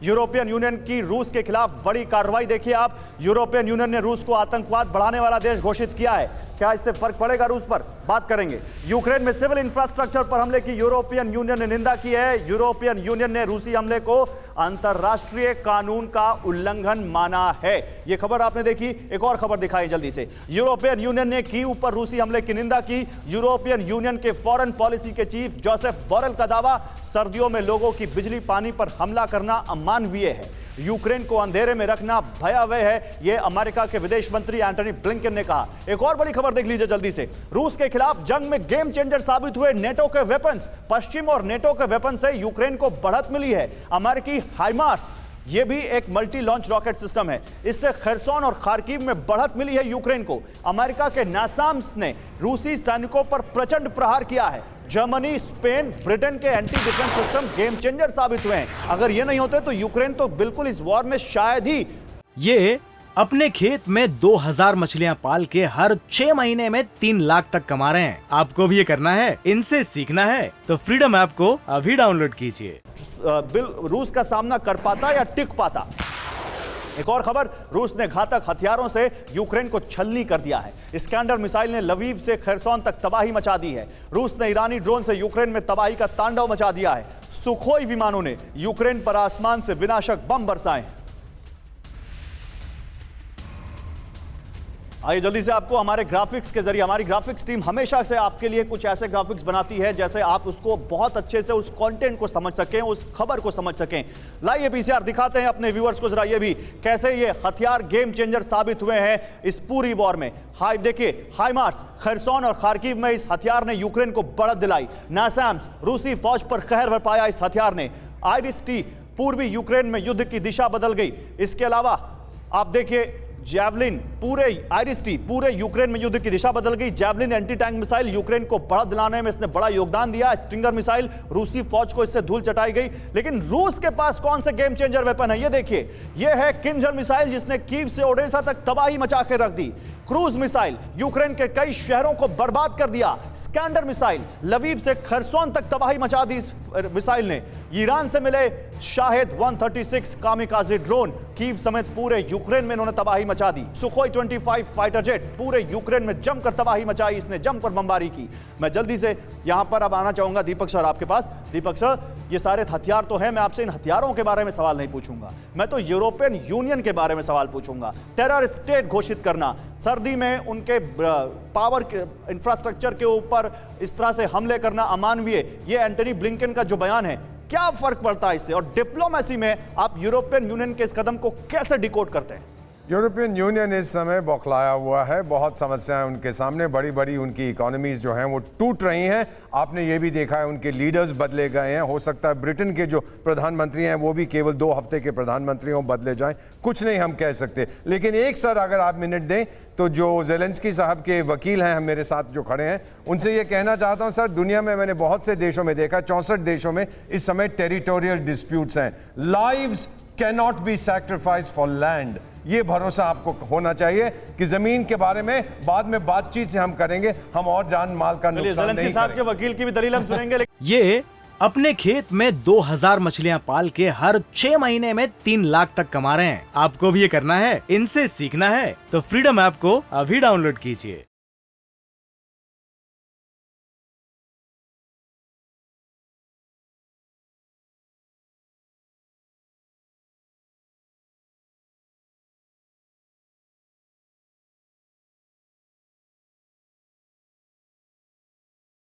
European union की रूस के खिलाफ बड़ी कार्रवाई देखिए आप। यूरोपियन यूनियन ने रूस को आतंकवाद बढ़ाने वाला देश घोषित किया है। क्या इससे फर्क पड़ेगा रूस पर? बात करेंगे। यूक्रेन में सिविल इंफ्रास्ट्रक्चर पर हमले की यूरोपियन यूनियन ने निंदा की है। यूरोपियन यूनियन ने रूसी हमले को अंतरराष्ट्रीय कानून का उल्लंघन माना है। यह खबर आपने देखी। एक और खबर दिखाई जल्दी से। यूरोपियन यूनियन ने कीव पर रूसी हमले की निंदा की। यूरोपियन यूनियन के फॉरेन पॉलिसी के चीफ जोसेफ बोरेल का दावा, सर्दियों में लोगों की बिजली पानी पर हमला करना अमानवीय है। यूक्रेन को अंधेरे में रखना भयावह है, यह अमेरिका के विदेश मंत्री एंटनी ब्लिंकन ने कहा। एक और बड़ी खबर देख लीजिए जल्दी से। रूस के खिलाफ जंग में गेम चेंजर साबित हुए नेटो के वेपन्स। पश्चिम और नेटो के वेपन से यूक्रेन को बढ़त मिली है। अमेरिकी हाइमार्स, यह भी एक मल्टी लॉन्च रॉकेट सिस्टम है। इससे खरसोन और खार्किव में बढ़त मिली है यूक्रेन को। अमेरिका के नासाम्स ने रूसी सैनिकों पर प्रचंड प्रहार किया है। जर्मनी, स्पेन, ब्रिटेन के anti defence system game changer साबित हुए हैं। अगर ये नहीं होते तो यूक्रेन तो बिल्कुल इस वॉर में शायद ही। ये अपने खेत में 2000 मछलियां पाल के हर 6 महीने में 3 लाख तक कमा रहे हैं। आपको भी ये करना है, इनसे सीखना है तो फ्रीडम ऐप को अभी डाउनलोड कीजिए। रूस का सामना कर पाता या टिक पाता? एक और खबर, रूस ने घातक हथियारों से यूक्रेन को छलनी कर दिया है। इस्कैंडर मिसाइल ने लवीव से खरसोन तक तबाही मचा दी है। रूस ने ईरानी ड्रोन से यूक्रेन में तबाही का तांडव मचा दिया है। सुखोई विमानों ने यूक्रेन पर आसमान से विनाशक बम बरसाए हैं। आइए जल्दी से आपको हमारे ग्राफिक्स के जरिए, हमारी ग्राफिक्स टीम हमेशा से आपके लिए कुछ ऐसे ग्राफिक्स बनाती है जैसे आप उसको बहुत अच्छे से उस कंटेंट को समझ सकें, उस खबर को समझ सकें। लाइए पीसीआर दिखाते हैं अपने व्यूअर्स को जरा ये भी, कैसे ये हथियार गेम चेंजर साबित हुए हैं इस पूरी वॉर में। हाई देखिए, हाइमार्स, खरसोन और खार्किव में इस हथियार ने यूक्रेन को बढ़त दिलाई। नासाम्स, रूसी फौज पर कहर बरपाया इस हथियार ने। आईरिस-T, पूर्वी यूक्रेन में युद्ध की दिशा बदल गई। इसके अलावा आप देखिए, जैवलिन, पूरे आईरिस-T, पूरे यूक्रेन में युद्ध की दिशा बदल गई। Javelin anti tank missile Ukraine को बढ़त दिलाने में इसने बड़ा योगदान दिया। स्ट्रिंगर मिसाइल, रूसी फौज को इससे धूल चटाई गई। लेकिन रूस के पास कौन से गेम चेंजर वेपन है, ये देखिए। यह है किंजल मिसाइल, जिसने कीव से ओडेसा तक तबाही मचा के रख दी। क्रूज मिसाइल, यूक्रेन के कई शहरों को बर्बाद कर दिया। स्कैंडर मिसाइल, लवीव से खरसोन तक तबाही मचा दी इस मिसाइल ने। ईरान से मिले शाहिद 136 कामिकाज़े ड्रोन, कीव समेत पूरे यूक्रेन में इन्होंने तबाही मचा दी। सुखोई 25 फाइटर जेट, पूरे यूक्रेन में जमकर तबाही मचाई, इसने जमकर बमबारी की। मैं जल्दी से यहां पर अब आना चाहूंगा दीपक सर आपके पास। दीपक सर, ये सारे हथियार तो हैं, मैं आपसे इन हथियारों के बारे में सवाल नहीं पूछूंगा, मैं तो यूरोपियन यूनियन के बारे में सवाल पूछूंगा। टेरर स्टेट घोषित करना, सर्दी में उनके पावर इंफ्रास्ट्रक्चर के ऊपर इस तरह से हमले करना अमानवीय, ये एंटनी ब्लिंकन का जो बयान है, क्या फर्क पड़ता है इससे? और डिप्लोमेसी में आप यूरोपियन यूनियन के इस कदम को कैसे डिकोड करते हैं? यूरोपियन यूनियन इस समय बौखलाया हुआ है। बहुत समस्याएं उनके सामने, बड़ी बड़ी उनकी इकोनॉमीज जो हैं वो टूट रही हैं। आपने ये भी देखा है, उनके लीडर्स बदले गए हैं। हो सकता है ब्रिटेन के जो प्रधानमंत्री हैं वो भी केवल 2 हफ्ते के प्रधानमंत्री हों, बदले जाएं, कुछ नहीं हम कह सकते। लेकिन एक सर अगर आप मिनट दें तो जो ज़ेलेंस्की साहब के वकील हैं, हम मेरे साथ जो खड़े हैं, उनसे ये कहना चाहता हूँ सर, दुनिया में मैंने बहुत से देशों में देखा, 64 देशों में इस समय टेरिटोरियल डिस्प्यूट्स हैं। Lives cannot be sacrificed for land. ये भरोसा आपको होना चाहिए कि जमीन के बारे में बाद में बातचीत से हम करेंगे, हम और जान माल का नुकसान नहीं साहब के वकील की भी दलील हम सुनेंगे। ये अपने खेत में 2000 मछलियां पाल के हर 6 महीने में 3 लाख तक कमा रहे हैं। आपको भी ये करना है, इनसे सीखना है तो फ्रीडम ऐप को अभी डाउनलोड कीजिए।